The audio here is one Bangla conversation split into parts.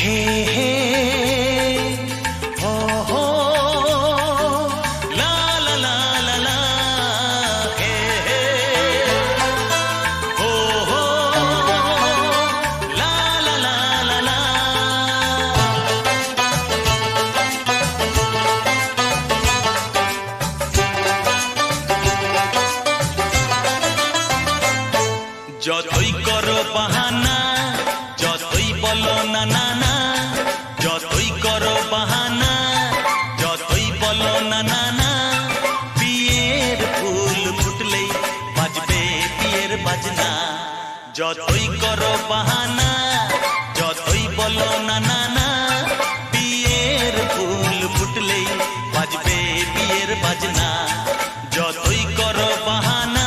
হে হে হো হো লা লা লা লা লা হে হে হো হো লা লা লা লা লা। যতই করো বাহানা, যতই বলো না না না, যতই করো বাহানা, যতই বলো না না না, বিয়ের ফুল ফুটলেই বাজবে বিয়ের বাজনা। যতই করো বাহানা, যতই বলো না না না, বিয়ের ফুল ফুটলেই বাজবে বিয়ের বাজনা। যতই করো বাহানা।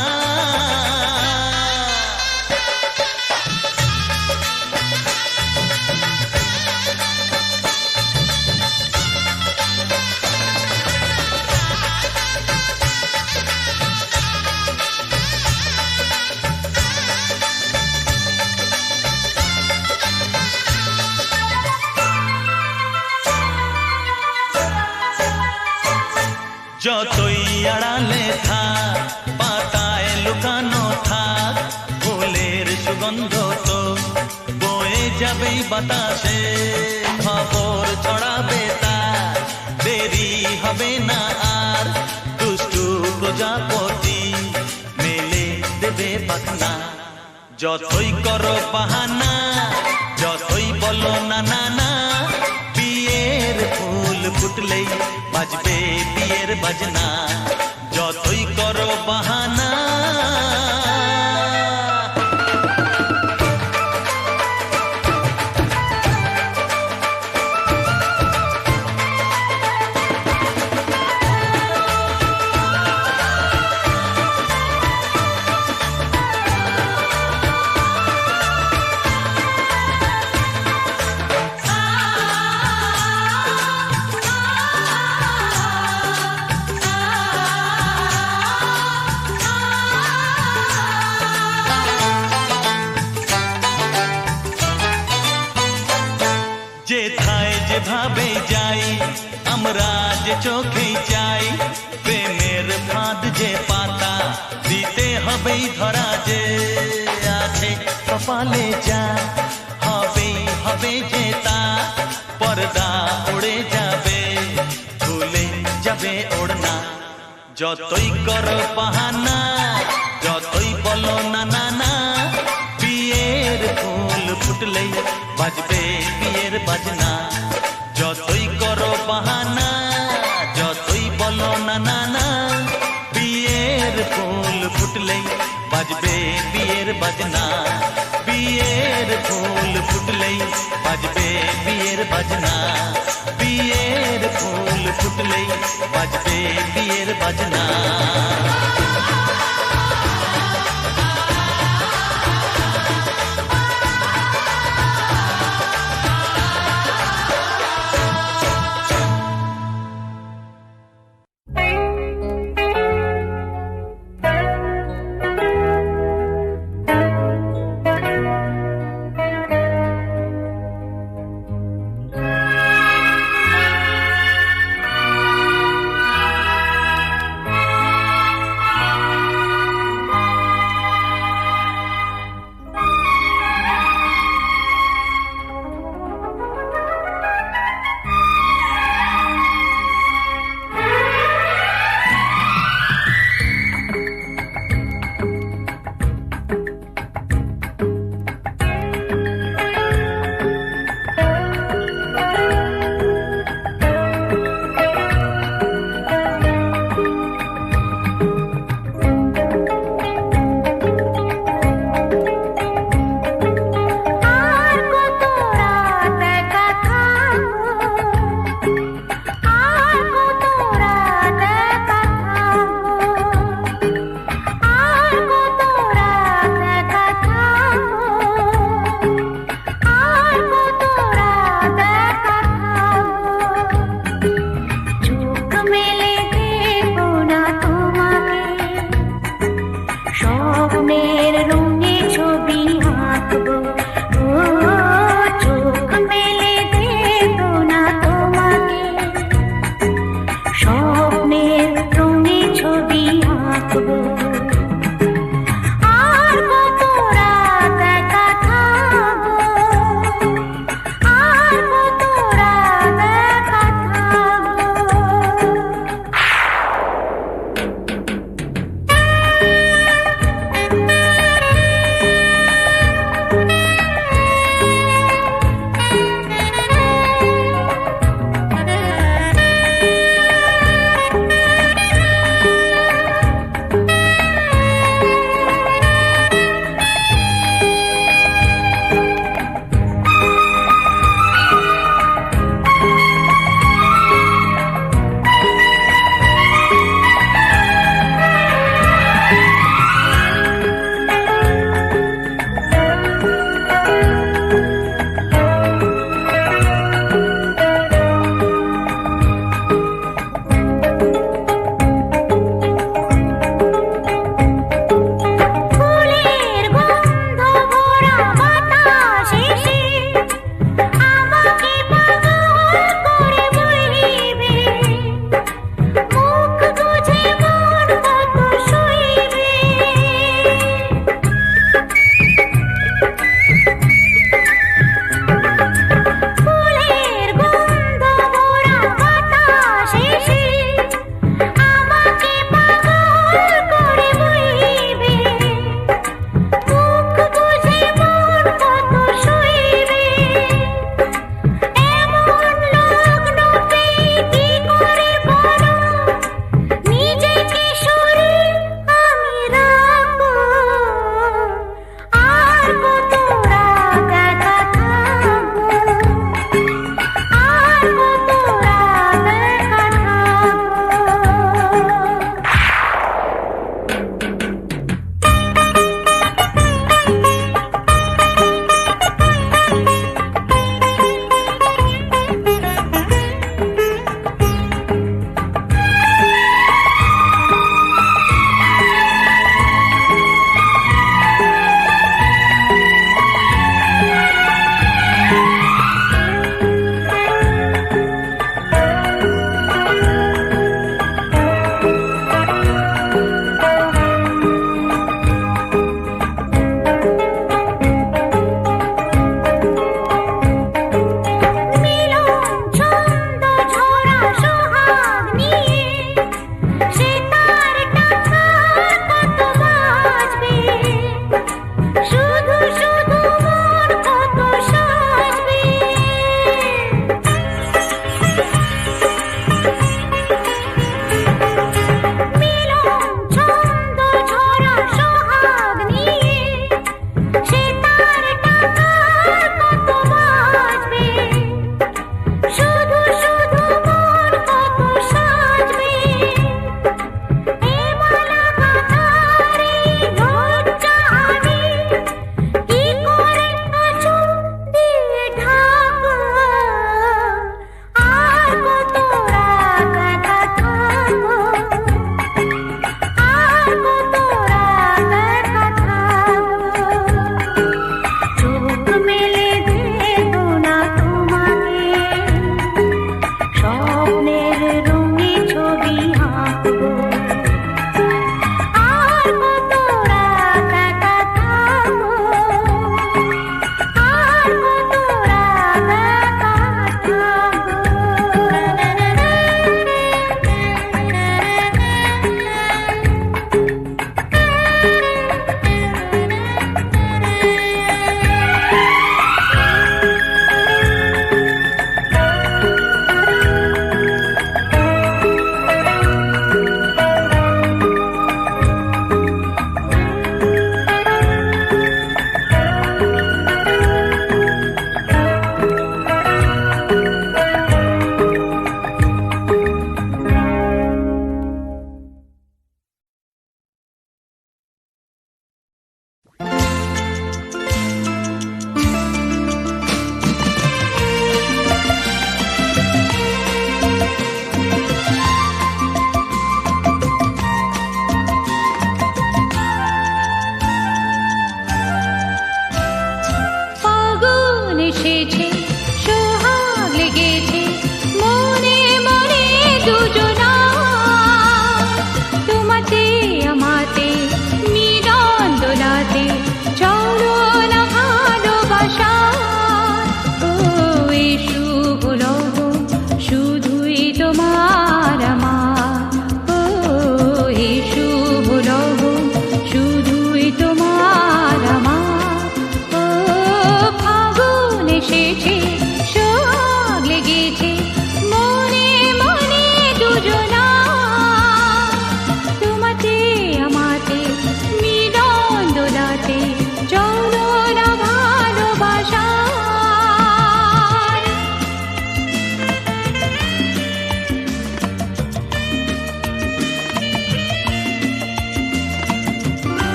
যতই আড়ালে থাক, পাতায় লুকানো থাক, ফুলের সুগন্ধ তো বয়ে যাবেই বাতাসে। খবর ছড়াবে তার, দেরি হবে না আর, দুষ্টু প্রজাপতি মেলে দেবে পাখনা। যতই করো বাহানা, যতই বলো না না না, বিয়ের ফুল ফুটলেই বাজবে বিয়ের বাজনা। যতই করো বাহানা। যেথায় যেভাবে যাই, আমরা যে চোখেই চাই, প্রেমের ফাঁদ যে পাতা দিতে হবেই ধরা। যে আছে কপালে যা হবেই হবে যে তা, পর্দা উড়ে যাবে, ভুলে যাবে ওড়না। যতই করো বাহানা, যতই বলো না না না, বিয়ের ফুল ফুটলেই বাজবে বিয়ের বাজনা। যতই করো বাহানা, যতই বলো না না না, বিয়ের ফুল ফুটলেই বাজবে বিয়ের বাজনা। বিয়ের ফুল ফুটলেই বাজবে বিয়ের বাজনা। বিয়ের ফুল ফুটলেই বাজবে বিয়ের বাজনা।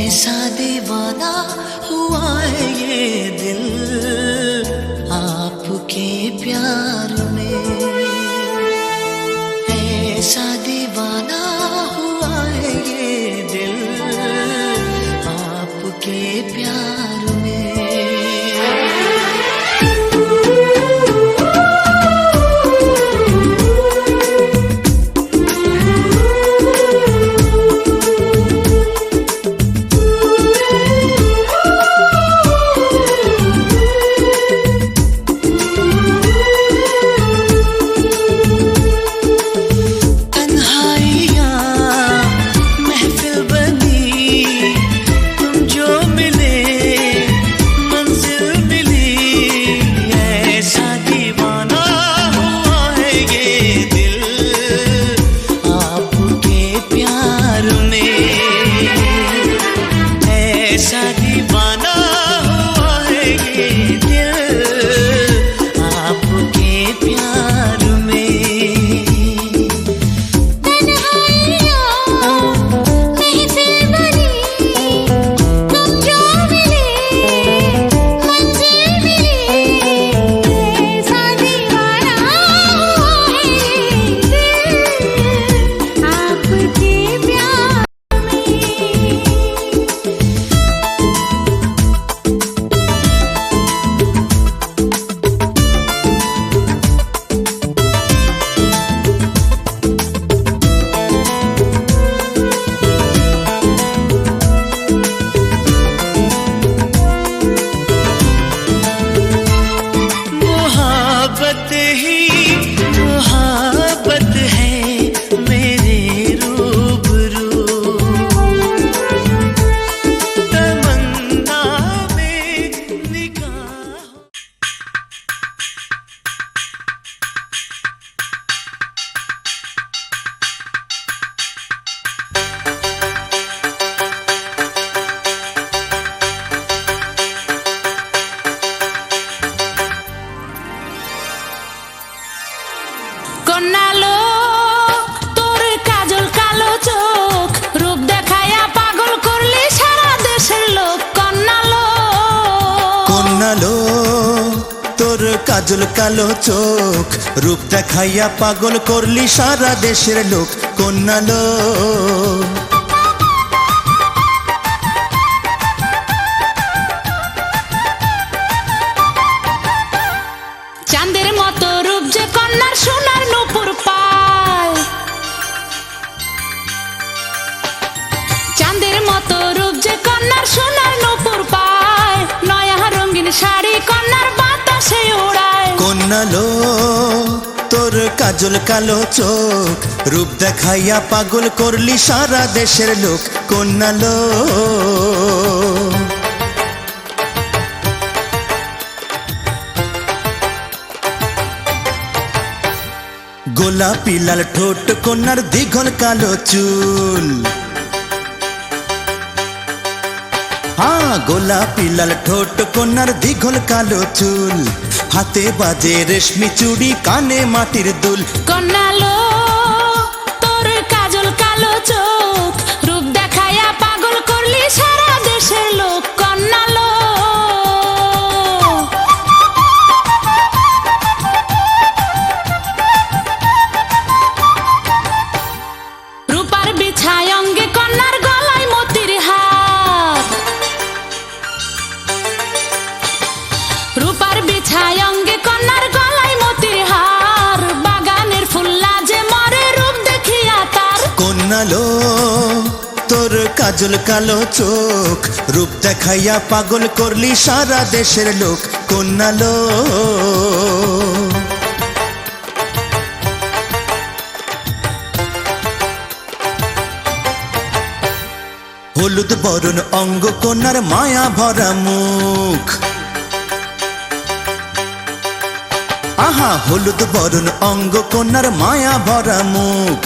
ऐसा दीवाना हुआ है ये दिल आपके प्यार में, ऐसा दीवाना हुआ है ये दिल आपके प्यार में। কাজল কালো চোখ রূপ দেখাইয়া পাগল করলি সারা দেশের লোক। কন্যা লো চাঁদের মতো রূপ যে কন্যার সোনার নূপুর পায়, চাঁদের মতো রূপ যে কন্যার সোনার নূপুর পায়, নয়া রঙিন শাড়ি কন্যার বাতাসে ওড়ায়। কন্যা লো তোর কাজল কালো চোখ রূপ দেখাইয়া পাগল করলি সারা দেশের লোক। কন্যা লো গোলাপি লাল ঠোঁট কন্যার দীঘল কালো চুল, হ্যাঁ গোলাপি লাল ঠোঁট কন্যার দীঘল কালো চুল, হাতে বাজে রেশমি চুড়ি কানে মাটির দুল। কন্যা লো তোর কাজল কালো চোখ রূপ দেখাইয়া পাগল করলি সারা দেশের লোক। কন্যা লো রূপার বিছায় অঙ্গে কন্যার গলায় মতির হার, রূপার বিছায় অঙ্গে কন্যার গলায় মতির হার, বাগানের ফুল্লা যে মরে রূপ দেখিয়া তার। কন্যা লো তোর কাজল কালো চোখ রূপ দেখাইয়া পাগল করলি সারা দেশের লোক। কন্যা লো হলুদ বরণ অঙ্গ কন্যার মায়া ভরা মুখ, আহা হলুদ বরণ অঙ্গ কন্যার মায়া ভরা মুখ,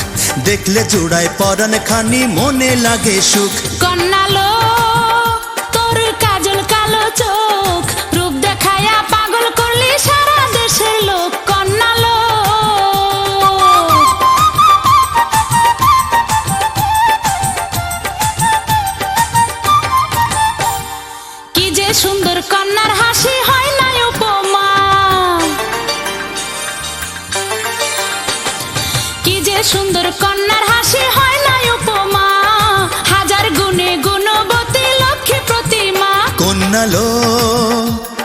দেখলে জোড়ায় পরাণ খানি মনে লাগে সুখ। কন্যা লো তোর কাজল কালো চোখ রূপ দেখাইয়া পাগল করলি সারা দেশের লোক। কন্যা লো কন্যালো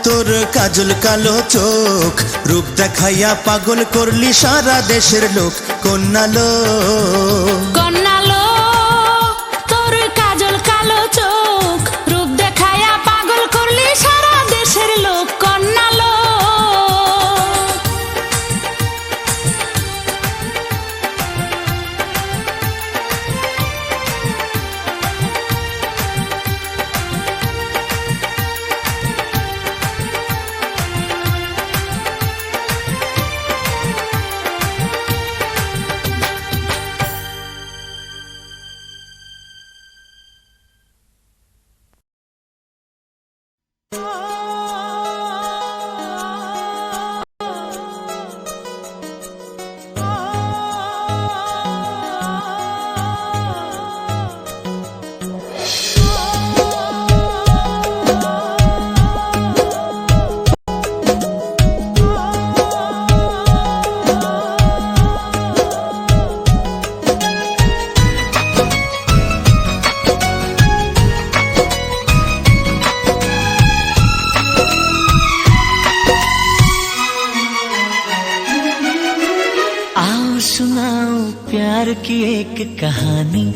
তোর কাজল কালো চোখ রূপ দেখাইয়া পাগল করলি সারা দেশের লোক কন্যালো কন্যালো তোর কাজল কালো চোখ রূপ দেখায়া পাগল করলি সারা দেশের লোক কন্যালো प्यार की एक कहानी।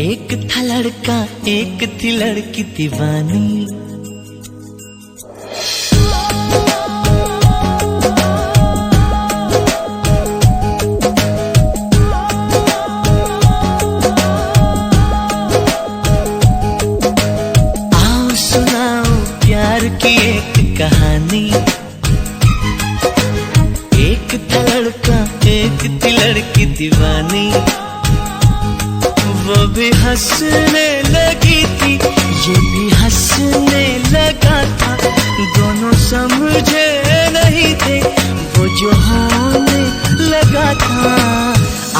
एक था लड़का एक थी लड़की दीवानी। आओ सुनाओ प्यार की एक कहानी। एक था लड़का एक थी लड़की दीवानी। वो भी हंसने लगी थी ये भी हंसने लगा था। दोनों समझे नहीं थे वो जो होने लगा था।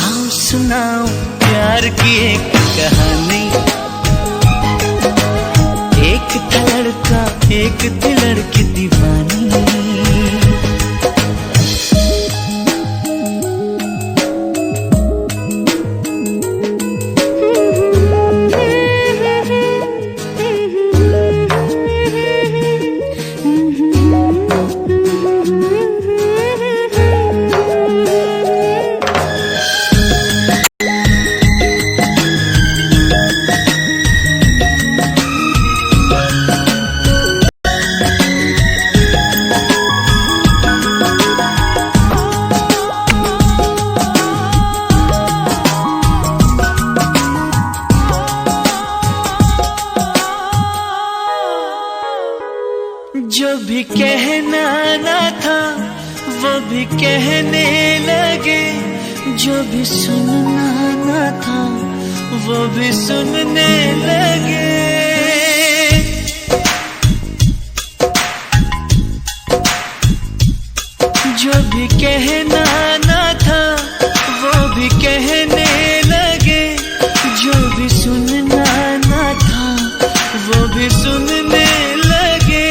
आओ सुनाओ प्यार की एक कहानी। एक था लड़का एक थी लड़की दीवानी। जो भी कहना ना था वो भी कहने लगे। जो भी सुनना ना था वो भी सुनने लगे। जो भी कहना ना था वो भी कहने लगे। जो भी सुनना ना था वो भी सुनने लगे।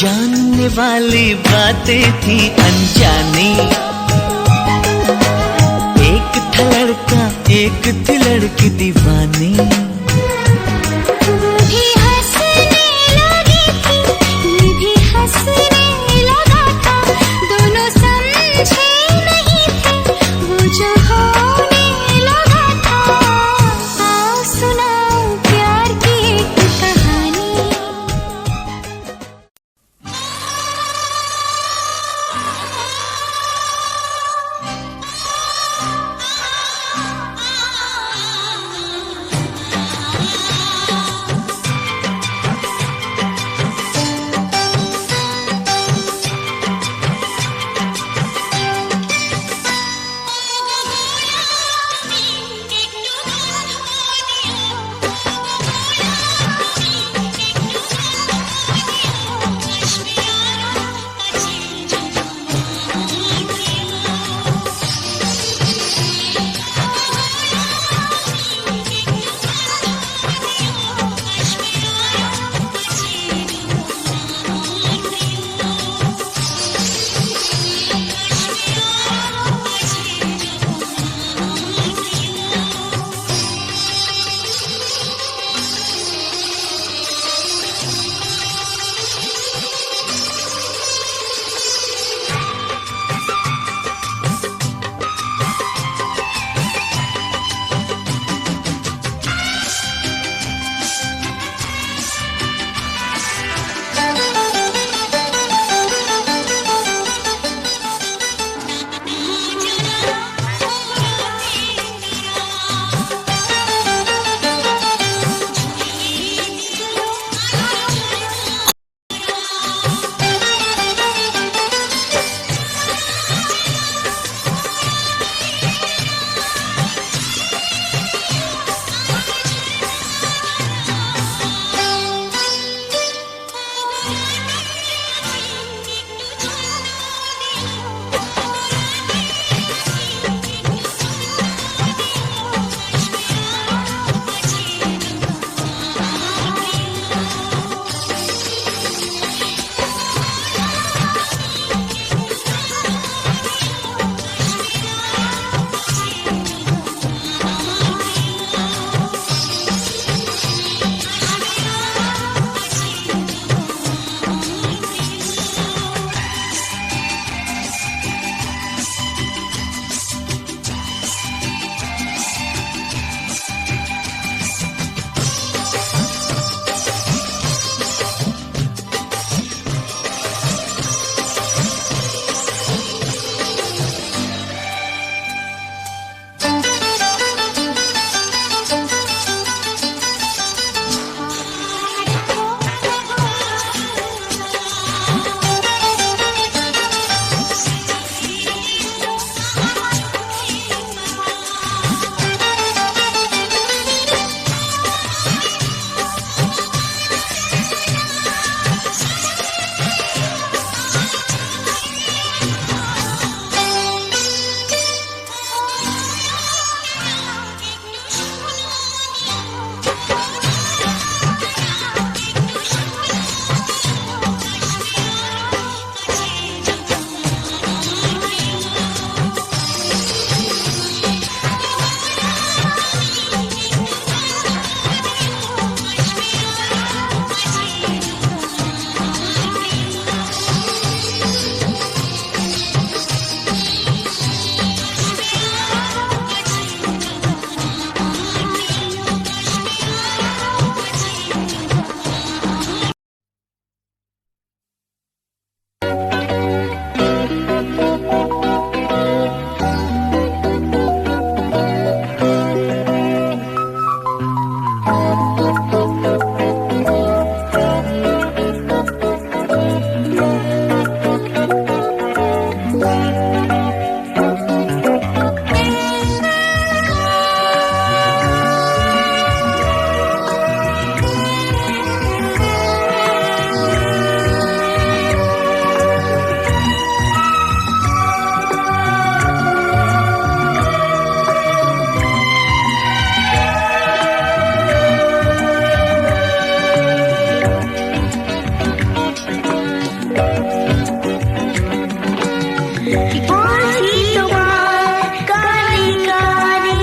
जानने वाली बातें थी अनजानी। एक था लड़का एक थी लड़की दीवानी। भी हंसने लगी थी ये भी हंसने लगा था। दोनों समझे नहीं थे वो जो होने लगा था। आओ सुनाओ प्यार की एक कहानी। বলছি তোমার কানে কানে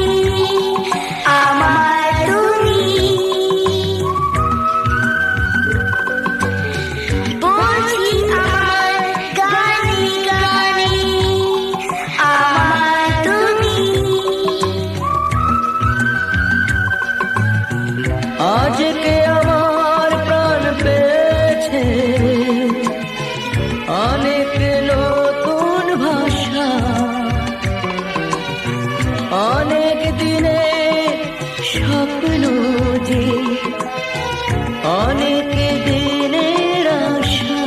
আমার তুমি, বলছি আমার কানে কানে আমার তুমি। আজকে আমার প্রাণ পেয়েছে অনেক নতুন ভাষা, অনেক দিনে স্বপ্ন যে অনেক দিনের আশা।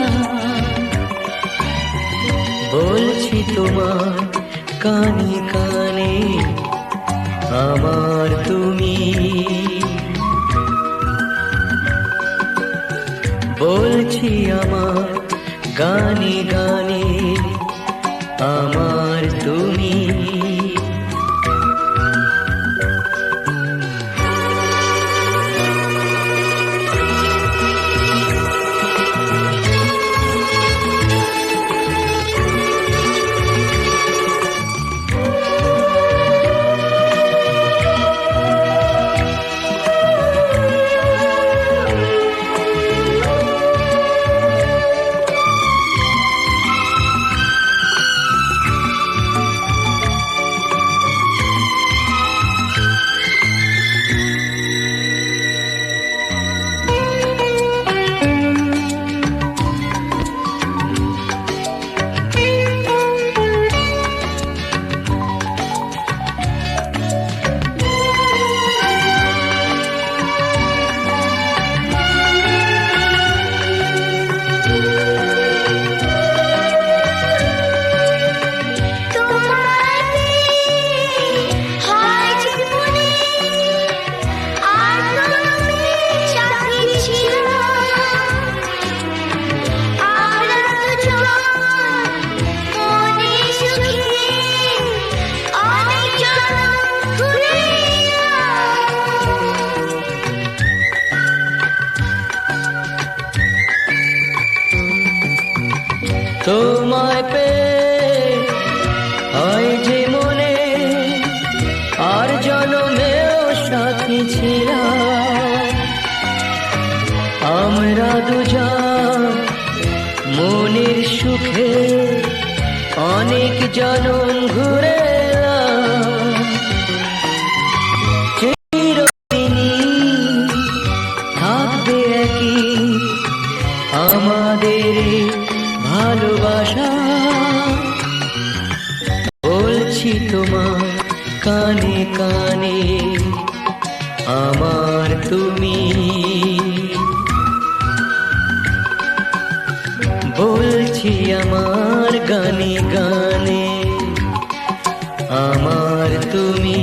বলছি তোমার কানে কানে আমার তুমি, বলছি আমার গানে গানে আমার তুমি। তোমায় পেয়ে হয় যে মনে আর জনমেও সাথী ছিলাম, আমরা দুজন মনের সুখে অনেক জনম ঘুরে এলাম। চিরদিনই থাকবে একই আমাদের ভালোবাসা। বলছি তোমার কানে কানে আমার তুমি, বলছি আমার গানে গানে আমার তুমি।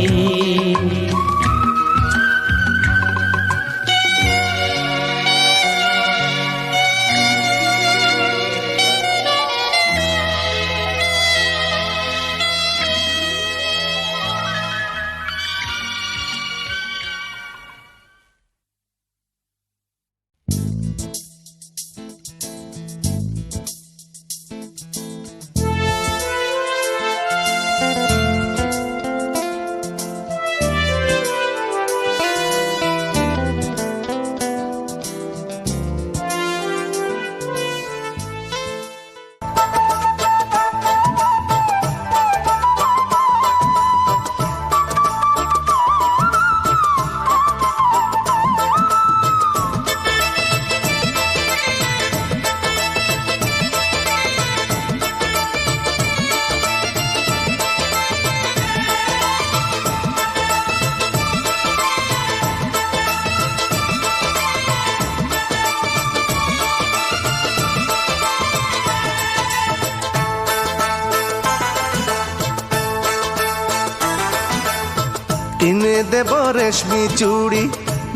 কিনে দেব রেশমি চুড়ি,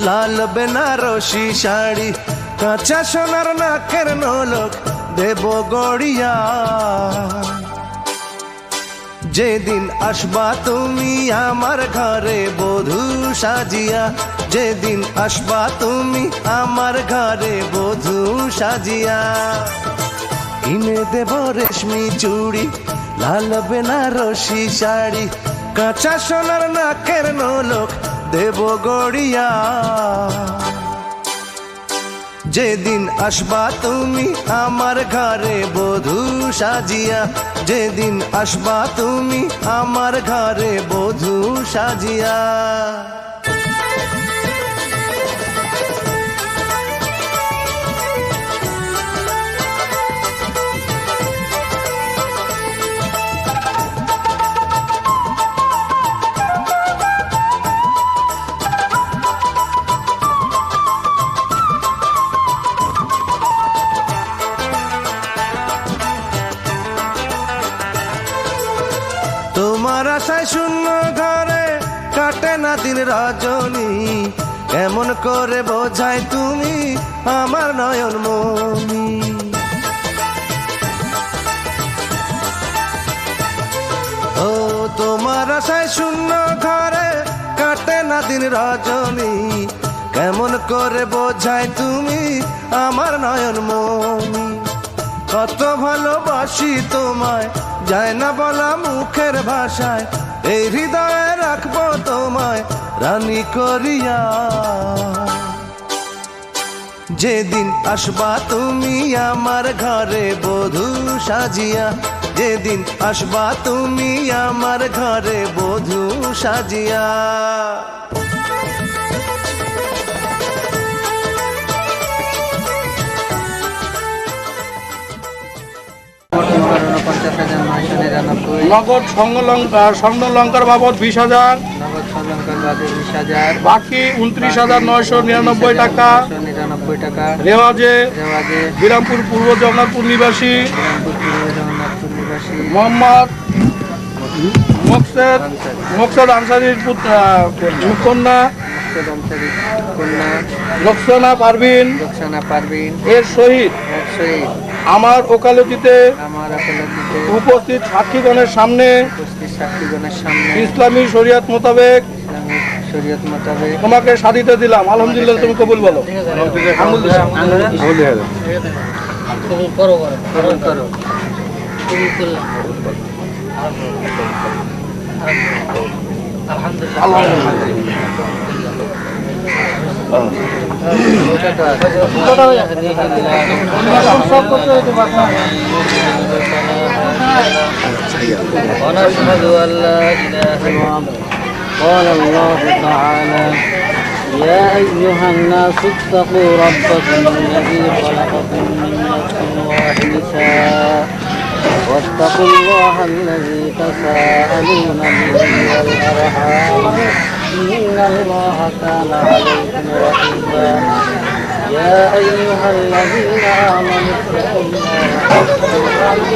লাল বেনারসি শাড়ি, কাঁচা সোনার নাকের নলক দেব গড়িয়া। যেদিন আসবা তুমি আমার ঘরে বধূ সাজিয়া, যেদিন আসবা তুমি আমার ঘরে বধূ সাজিয়া। কিনে দেব রেশমি চুড়ি, লাল বেনারসি শাড়ি, কাঁচা সোনার নাকের নোলক দেব গড়িয়া। যেদিন আসবা তুমি আমার ঘরে বধূ সাজিয়া, যেদিন আসবা তুমি আমার ঘরে বধূ সাজিয়া। তোমার আশায় শূন্য ঘরে কাটে না দিন রজনী, কেমন করে বোঝাই তুমি আমার নয়ন মনি। ও তোমার আশায় শূন্য ঘরে কাটে না দিন রজনী, কেমন করে বোঝাই তুমি আমার নয়ন মনি। কত ভালোবাসি তোমায় যায় না বলা মুখের ভাষায়, এই হৃদয়ে রাখবো তোমায় রানী করিয়া। যেদিন আসবা তুমি আমার ঘরে বধূ সাজিয়া, যেদিন আসবা তুমি আমার ঘরে বধূ সাজিয়া। নগদ স্বর্ণলঙ্কার বাবদ 20,000, নগদ স্বর্ণলঙ্কার বাদে 20,000, বাকি 29,999 টাকা। 999 টাকা রেওয়াজে রেওয়াজে বিরামপুর পূর্ব জগন্নাথপুর নিবাসী বিরামপুর পূর্ব জগন্নাথপুর নিবাসী মোহাম্মদ মোকসেদ আনসারির কন্যা মোকসেদ আনসারীর কন্যা রোকসানা পারভিন রোকসানা পারভিন এর সহিত এর সহিত আমার ওকালতিতে আমার আদালতে উপস্থিত সাক্ষীগণের সামনে উপস্থিত সাক্ষীগণের সামনে ইসলামী শরিয়ত মোতাবেক ইসলামিক শরীয়ত মোতাবেক তোমাকে সাধিতে দিলাম। আলহামদুলিল্লাহ, তুমি কবুল বলো। কবুল করো কবুল করো। ونشهد أن لا إله إلا الله. قال الله تعالى: يا أيها الناس اتقوا ربكم الذي خلقكم من نفس واحدة واتقوا الله الذي تساءلون به والأرحام إن الله كان عليكم رقيبا. يا أيها الذين آمنوا اتقوا الله حق تقاته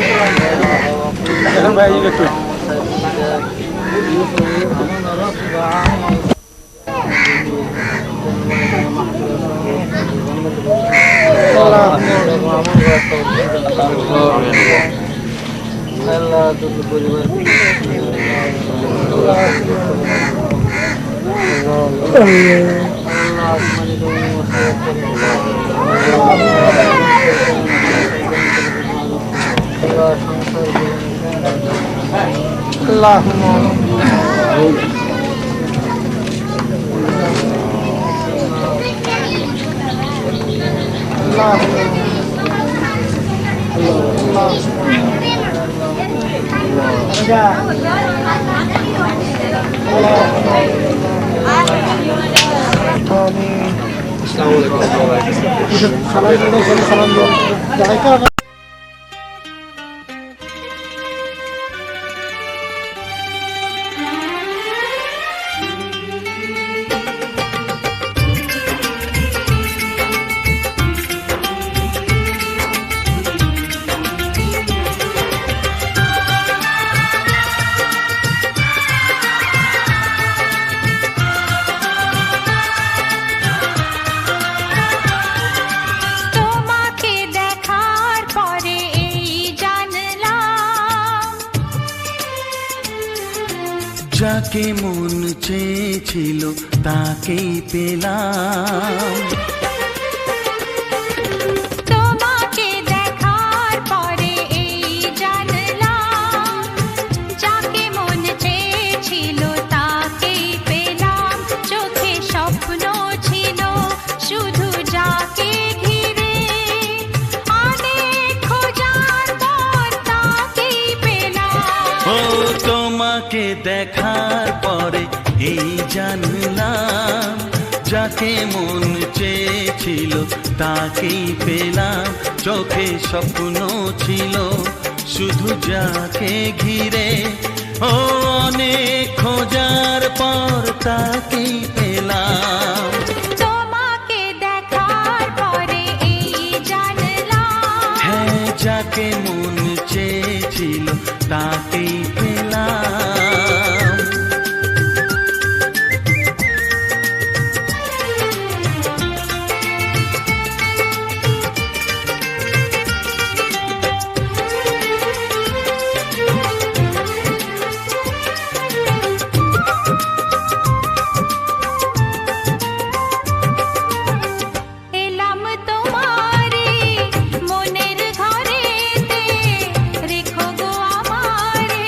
তোমাকে দেখার পরে এই জানলাম, যাকে মন চেয়েছিল তাকেই পেলাম। তোমাকে দেখার পরে তোমাকে দেখার পরে এই জানলাম যাকে মন চেয়েছিল তাকেই পেলাম, চোখে স্বপ্ন ছিল শুধু যাকে ঘিরে, ও অনেক খোঁজার পর তাকেই পেলাম। তোমাকে দেখার পরে এই জানলাম, হ্যাঁ, যাকে মন চেয়েছিল তাকেই পেলাম। এলাম তোমারে মনের ঘরেতে, রেখো গো আমারে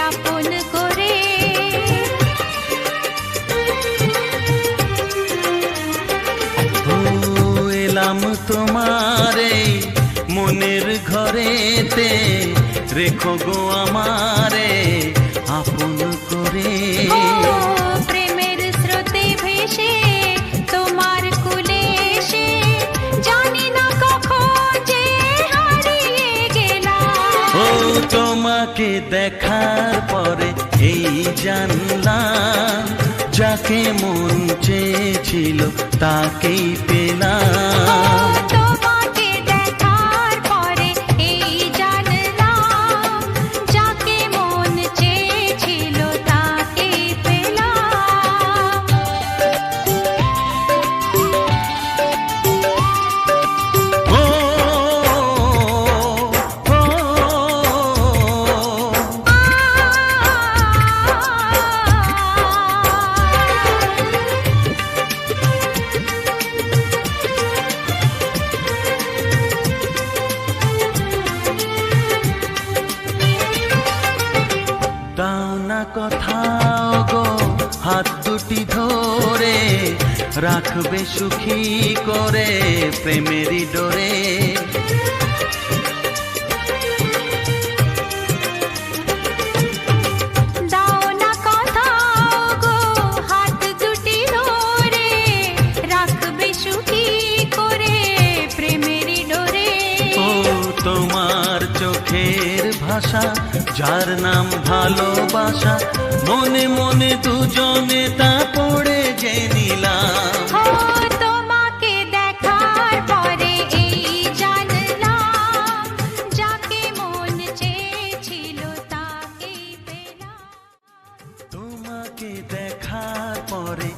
আপন করে। ও এলাম তোমারে মনের ঘরেতে, রেখো গো আমারে আপন করে। ও প্রেমের স্রোতে ভেসে তোমার কুলে এসে, জানি না কখন যে হারিয়ে গেলাম। ও তোমাকে দেখার পরে এই জানলাম যাকে মন চেয়েছিল তাকেই পেলাম। তোমাকে দেখার পরে এই জানলাম, যাকে মন চেয়েছিল তাকেই পেলাম। ও, ও, দাও না কোথাও গো হাত দুটি ধরে, রাখবে সুখী করে প্রেমেরই ডোরে। দাও না কোথাও গো হাত দুটি ধরে, রাখবে সুখী করে প্রেমেরই ডোরে। ও তোমার চোখের ভাষা যার নাম ভালোবাসা, মনে মনে দুজনে তা পড়ে যে নিলাম। ও তোমাকে দেখার পরে এই জানলাম, যাকে মন চেয়েছিল তাকেই পেলাম। তোমাকে দেখার পরে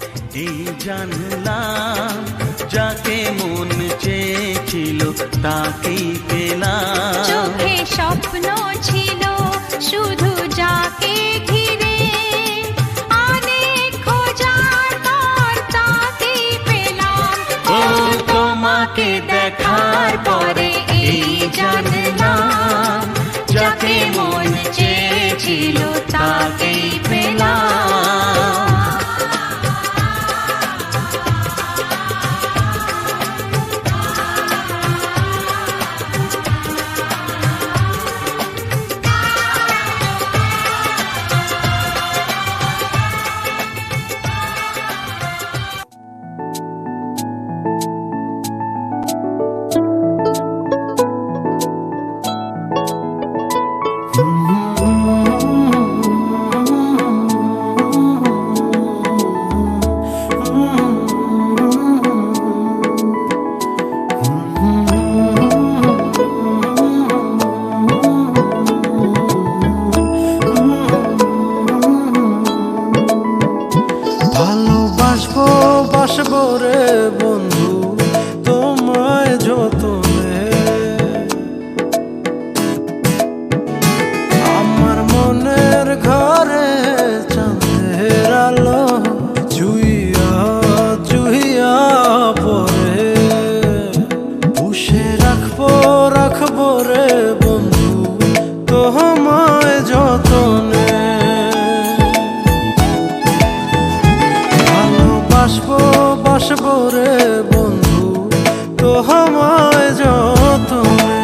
এই জানলাম যাকে মন চেয়েছিল তাকেই পেলাম। চোখে স্বপ্ন ছিল শুধু যাকে ঘিরে, অনেক খোঁজার পর তাকেই পেলাম। ও তোমাকে দেখার পরে এই জানলাম যাকে মন চেয়েছিল তাকেই পেলাম। ভালোবাসবো বাসবো রে বন্ধু তোমায় যতনে, আমার মনের ঘরে চাঁদের আলো জুইয়া জুইয়া পরে, পুষে রাখবো রাখবো রে বন্ধু তোমায় যতনে। ভালোবাসবো বাসবো রে বন্ধু তোমায় যতনে।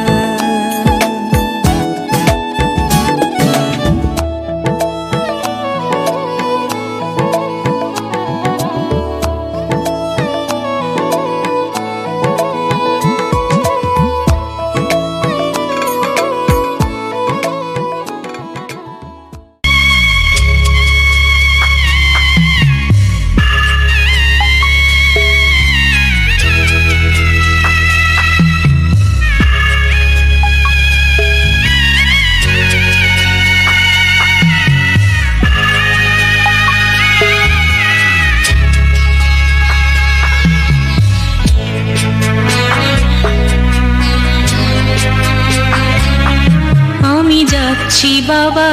যাচ্ছি বাবা,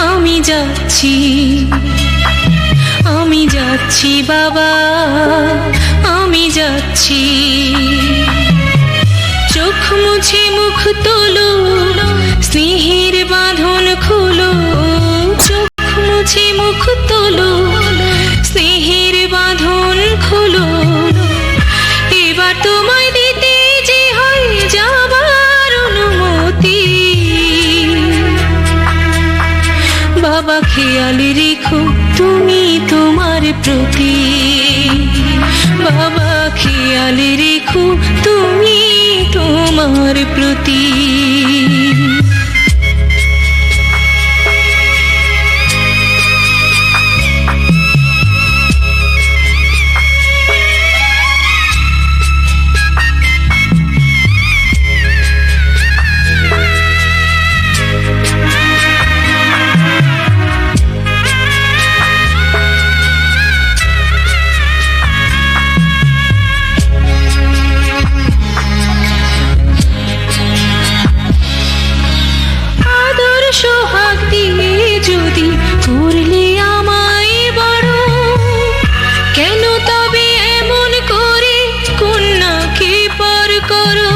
আমি যাচ্ছি, আমি যাচ্ছি বাবা, আমি যাচ্ছি। চোখ মুছে মুখ তোলো, স্নেহের বাঁধন খুলো, চোখ মুছে মুখ তোলো, স্নেহের বাঁধন খুলো। এবার তোমায় দিতে যে হয় যাবার অনুমতি। বাবা খেয়াল রেখো তুমি তোমার প্রতি, বাবা খেয়াল রেখো তুমি তোমার প্রতি। সোহাগ দিয়ে যদি করলে আমায় বড়, কেন তবে এমন করে কন্যাকে পর করো?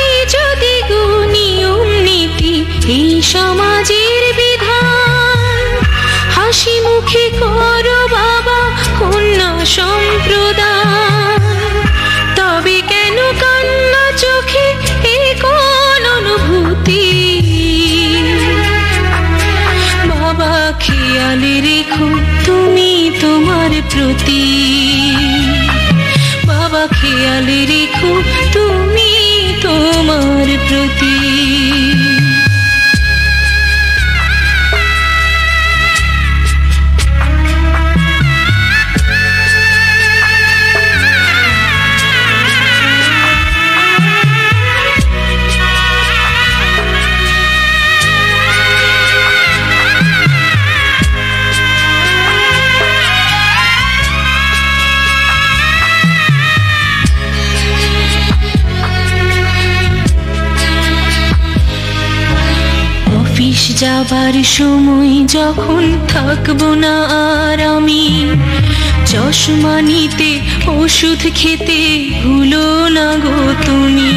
এই যদি গো নিয়ম নীতি, এই সমাজের বিধান, হাসি মুখে করো বাবা কন্যা সম্প্রদান। তবে কেন কান্না চোখে এই কোন অনুভূতি? বাবা খেয়াল রেখো তুমি তোমার প্রতি, বাবা খেয়াল রেখো তুমি তোমার প্রতি। অফিস যাবার সময় যখন থাকবো না আর আমি, চশমা নিতে ওষুধ খেতে ভুলো না গো তুমি।